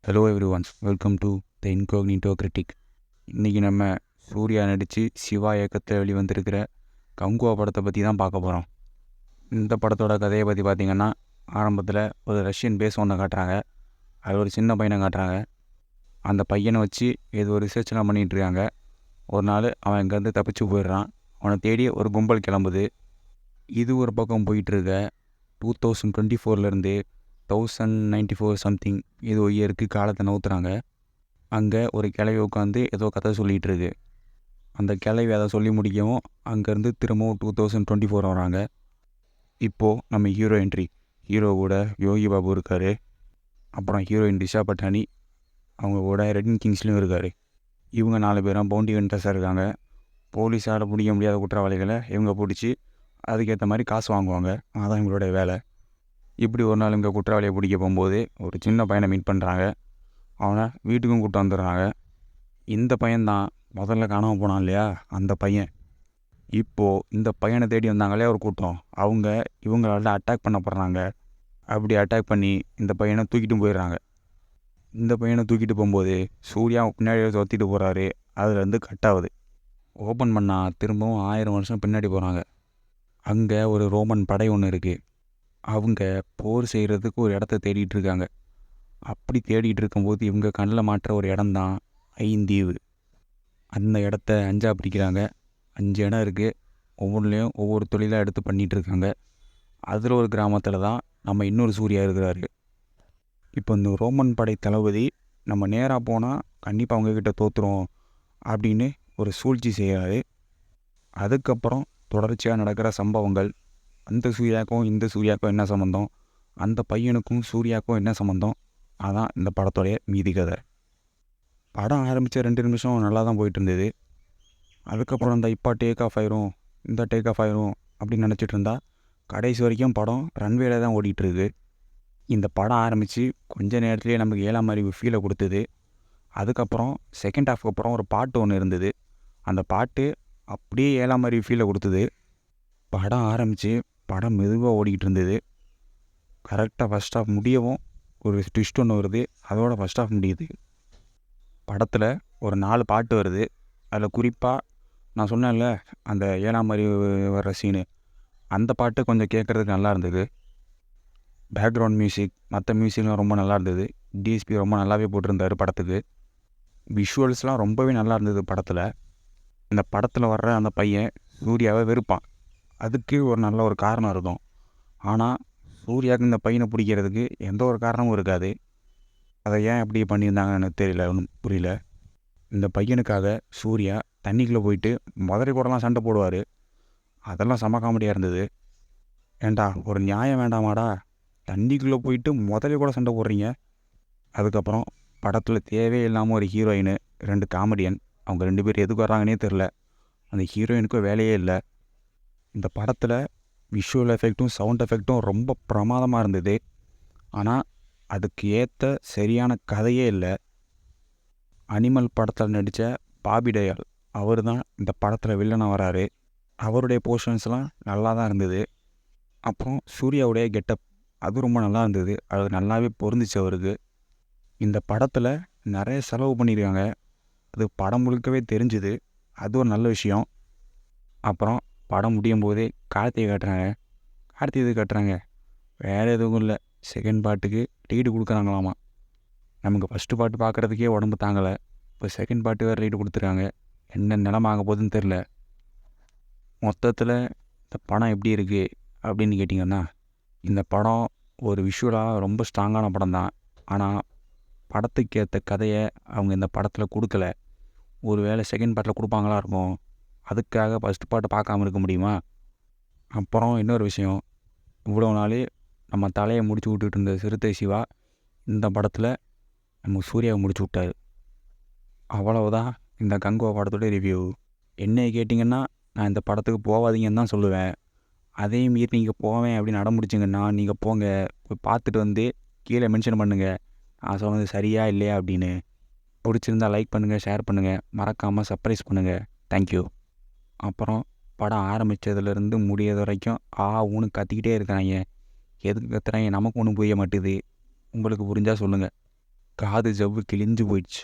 Hello every ones welcome to the incognito critic. இன்றைக்கி நம்ம சூர்யா நடித்து சிவா இயக்கத்தில் வெளிவந்திருக்கிற கங்குவா படத்தை பற்றி தான் பார்க்க போகிறோம். இந்த படத்தோட கதையை பற்றி பார்த்திங்கன்னா, ஆரம்பத்தில் ஒரு ரஷ்யன் பேஸ் ஒன்று காட்டுறாங்க. அது ஒரு சின்ன பையனை காட்டுறாங்க. அந்த பையனை வச்சு ஏதோ ஒரு ரிசர்ச்லாம் பண்ணிகிட்ருக்காங்க. ஒரு நாள் அவன் இங்கேருந்து தப்பிச்சு போயிடுறான். அவனை தேடி ஒரு கும்பல் கிளம்புது. இது ஒரு பக்கம் போயிட்டுருக்க 2024 1094 சம்திங் ஏதோ இயருக்கு காலத்தை நவுத்துறாங்க. அங்கே ஒரு கிழவி உட்காந்து ஏதோ கதை சொல்லிகிட்டு இருக்கு. அந்த கிழவி அதை சொல்லி முடிக்கவும் அங்கேருந்து திரும்பவும் 2024 வராங்க. இப்போது நம்ம ஹீரோ என்ட்ரி. ஹீரோ கூட யோகி பாபு இருக்கார். அப்புறம் ஹீரோயின் திஷா பட்டானி, அவங்க கூட ரெட்டன் கிங்ஸ்லேயும் இருக்கார். இவங்க 4 பேரும் பவுண்டி ஹண்டர்ஸாக இருக்காங்க. போலீஸால் பிடிக்க முடியாத குற்றவாளிகளை இவங்க பிடிச்சி அதுக்கேற்ற மாதிரி காசு வாங்குவாங்க. அதான் இவங்களோட வேலை. இப்படி ஒரு நாள் இங்கே குற்றவாளியை பிடிக்க போகும்போது ஒரு சின்ன பையனை மீட் பண்ணுறாங்க. அவனை வீட்டுக்கும் கூப்பிட்டு வந்துடுறாங்க. இந்த பையன்தான் முதல்ல காணாமல் போனான் இல்லையா, அந்த பையன். இப்போது இந்த பையனை தேடி வந்தாங்களே ஒரு கூட்டம், அவங்க இவங்களால அட்டாக் பண்ண போடுறாங்க. அப்படி அட்டாக் பண்ணி இந்த பையனை தூக்கிட்டு போயிடுறாங்க. இந்த பையனை தூக்கிட்டு போகும்போது சூர்யா பின்னாடி துரத்திட்டு போகிறாரு. அதுலேருந்து கட் ஆகுது. ஓப்பன் பண்ணால் திரும்பவும் 1000 வருஷம் பின்னாடி போகிறாங்க. அங்கே ஒரு ரோமன் படை ஒன்று இருக்குது. அவங்க போர் செய்கிறதுக்கு ஒரு இடத்த தேடிட்டு இருக்காங்க. அப்படி தேடிட்டு இருக்கும்போது இவங்க கண்ணில் மாட்டுற ஒரு இடம்தான் ஐந்தீவு. அந்த இடத்த 5ஆக பிரிக்கிறாங்க. 5 இடம் இருக்குது. ஒவ்வொன்றுலேயும் ஒவ்வொரு தொழிலாக எடுத்து பண்ணிகிட்டு இருக்காங்க. அதில் ஒரு கிராமத்தில் தான் நம்ம இன்னொரு சூர்யா இருக்கிறாரு. இப்போ இந்த ரோமன் படை தளபதி நம்ம நேராக போனால் கண்டிப்பாக அவங்கக்கிட்ட தோற்றுரும் அப்படின்னு ஒரு சூழ்ச்சி செய்கிறாரு. அதுக்கப்புறம் தொடர்ச்சியாக நடக்கிற சம்பவங்கள், அந்த சூர்யாவுக்கும் இந்த சூர்யாவுக்கும் என்ன சம்மந்தம், அந்த பையனுக்கும் சூர்யாவுக்கும் என்ன சம்மந்தம், அதான் இந்த படத்தோடைய மீதி கதை. படம் ஆரம்பித்த 2 நிமிஷம் நல்லா தான் போயிட்டு இருந்தது. அதுக்கப்புறம் இந்த இப்போ டேக் ஆஃப் ஆயிரும், இந்த டேக் ஆஃப் ஆயிரும் அப்படின்னு நினச்சிட்டு இருந்தா கடைசி வரைக்கும் படம் ரன்வேல தான் ஓடிட்டுருக்கு. இந்த படம் ஆரம்பித்து கொஞ்ச நேரத்துலேயே நமக்கு 7ஆம் அறிவு ஃபீலை கொடுத்தது. அதுக்கப்புறம் செகண்ட் ஹாஃப்க்கு அப்புறம் ஒரு பாட்டு ஒன்று இருந்தது. அந்த பாட்டு அப்படியே 7ஆம் அறிவு ஃபீலை கொடுத்தது. படம் ஆரம்பித்து படம் மெதுவாக ஓடிக்கிட்டு இருந்தது. கரெக்டாக ஃபஸ்ட் ஹாஃப் முடியவும் ஒரு ட்விஸ்ட் ஒன்று வருது. அதோட ஃபஸ்ட் ஹாஃப் முடியுது. படத்தில் ஒரு 4 பாட்டு வருது. அதில் குறிப்பாக நான் சொன்னேன்ல, அந்த 7ஆம் அறிவு வர்ற சீனு, அந்த பாட்டு கொஞ்சம் கேட்குறதுக்கு நல்லா இருந்தது. பேக்ரவுண்ட் மியூசிக், மற்ற மியூசிக்லாம் ரொம்ப நல்லா இருந்தது. டிஎஸ்பி ரொம்ப நல்லாவே போட்டிருந்தார் படத்துக்கு. விஷுவல்ஸ்லாம் ரொம்பவே நல்லா இருந்தது படத்தில். இந்த படத்தில் வர்ற அந்த பையன் சூர்யாவை வெறுப்பான். அதுக்கு ஒரு நல்ல ஒரு காரணம் இருக்கும். ஆனால் சூர்யாவுக்கு இந்த பையனை பிடிக்கிறதுக்கு எந்த ஒரு காரணமும் இருக்காது. அதை ஏன் அப்படி பண்ணியிருந்தாங்கன்னு எனக்கு தெரியல, ஒன்றும் புரியல. இந்த பையனுக்காக சூர்யா தண்ணிக்குள்ளே போயிட்டு முதலை கூடலாம் சண்டை போடுவார். அதெல்லாம் செம காமெடியாக இருந்தது. ஏண்டா ஒரு நியாயம் வேண்டாமாடா, தண்ணிக்குள்ளே போயிட்டு முதலை கூட சண்டை போடுறீங்க. அதுக்கப்புறம் படத்தில் தேவையில்லாமல் ஒரு ஹீரோயின், 2 காமெடியன், அவங்க 2 பேர் எதுக்கு வர்றாங்கன்னே தெரில. அந்த ஹீரோயினுக்கும் வேலையே இல்லை. இந்த படத்தில் விஷுவல் எஃபெக்ட்டும் சவுண்ட் எஃபெக்ட்டும் ரொம்ப பிரமாதமாக இருந்தது. ஆனால் அதுக்கு ஏற்ற சரியான கதையே இல்லை. அனிமல் படத்தில் நடித்த பாபி டயால், அவர் தான் இந்த படத்தில் வில்லனாக வராரு. அவருடைய போர்ஷன்ஸ்லாம் நல்லா தான் இருந்தது. அப்புறம் சூர்யாவுடைய கெட்டப், அது ரொம்ப நல்லா இருந்தது. அது நல்லாவே பொருந்துச்சு அவருக்கு. இந்த படத்தில் நிறைய செலவு பண்ணியிருக்காங்க. அது படம் முழுக்கவே தெரிஞ்சுது. அது ஒரு நல்ல விஷயம். அப்புறம் படம் முடியும் போதே கார்த்திகை காட்டுறாங்க. கார்த்திகை இது காட்டுறாங்க, வேறு எதுவும் இல்லை, செகண்ட் பாட்டுக்கு லீடு கொடுக்குறாங்களாமா. நமக்கு ஃபஸ்ட்டு பாட்டு பார்க்குறதுக்கே உடம்பு தாங்கலை. இப்போ செகண்ட் பாட்டு வேறு லீடு கொடுத்துருக்காங்க. என்ன நிலம ஆக போகுதுன்னு தெரில. மொத்தத்தில் இந்த படம் எப்படி இருக்குது அப்படின்னு கேட்டிங்கன்னா, இந்த படம் ஒரு விஷுவலாக ரொம்ப ஸ்ட்ராங்கான படம் தான். ஆனால் படத்துக்கு ஏற்ற கதையை அவங்க இந்த படத்தில் கொடுக்கல. ஒரு வேளை செகண்ட் பாட்டில் கொடுப்பாங்களா இருக்கும். அதுக்காக ஃபஸ்ட்டு பாட்டை பார்க்காம இருக்க முடியுமா? அப்புறம் இன்னொரு விஷயம், இவ்வளோ நாள் நம்ம தலையை முடிச்சு விட்டுட்டு இருந்த சிறுத்தை சிவா இந்த படத்தில் நம்ம சூர்யாவை முடிச்சு விட்டார். அவ்வளவுதான் இந்த கங்குவா படத்தோட ரிவ்யூ. என்னை கேட்டிங்கன்னா, நான் இந்த படத்துக்கு போகாதீங்கன்னு தான் சொல்லுவேன். அதே மீறி நீங்கள் போவேன் அப்படின்னு அடம்பிடிச்சிங்கன்னா நீங்கள் போங்க. போய் பார்த்துட்டு வந்து கீழே மென்ஷன் பண்ணுங்கள், நான் சொன்னது சரியா இல்லையா அப்படின்னு. பிடிச்சிருந்தா லைக் பண்ணுங்கள், ஷேர் பண்ணுங்கள், மறக்காமல் சர்ப்ரைஸ் பண்ணுங்கள். தேங்க்யூ. அப்புறம் படம் ஆரம்பித்ததுலேருந்து முடியாத வரைக்கும் ஊன்னு கத்திக்கிட்டே இருக்கிறாங்க. எதுக்கு கத்துறாங்க நமக்கு ஒன்றும் புரிய மாட்டுது. உங்களுக்கு புரிஞ்சால் சொல்லுங்கள். காது ஜவ்வு கிழிஞ்சு போயிடுச்சு.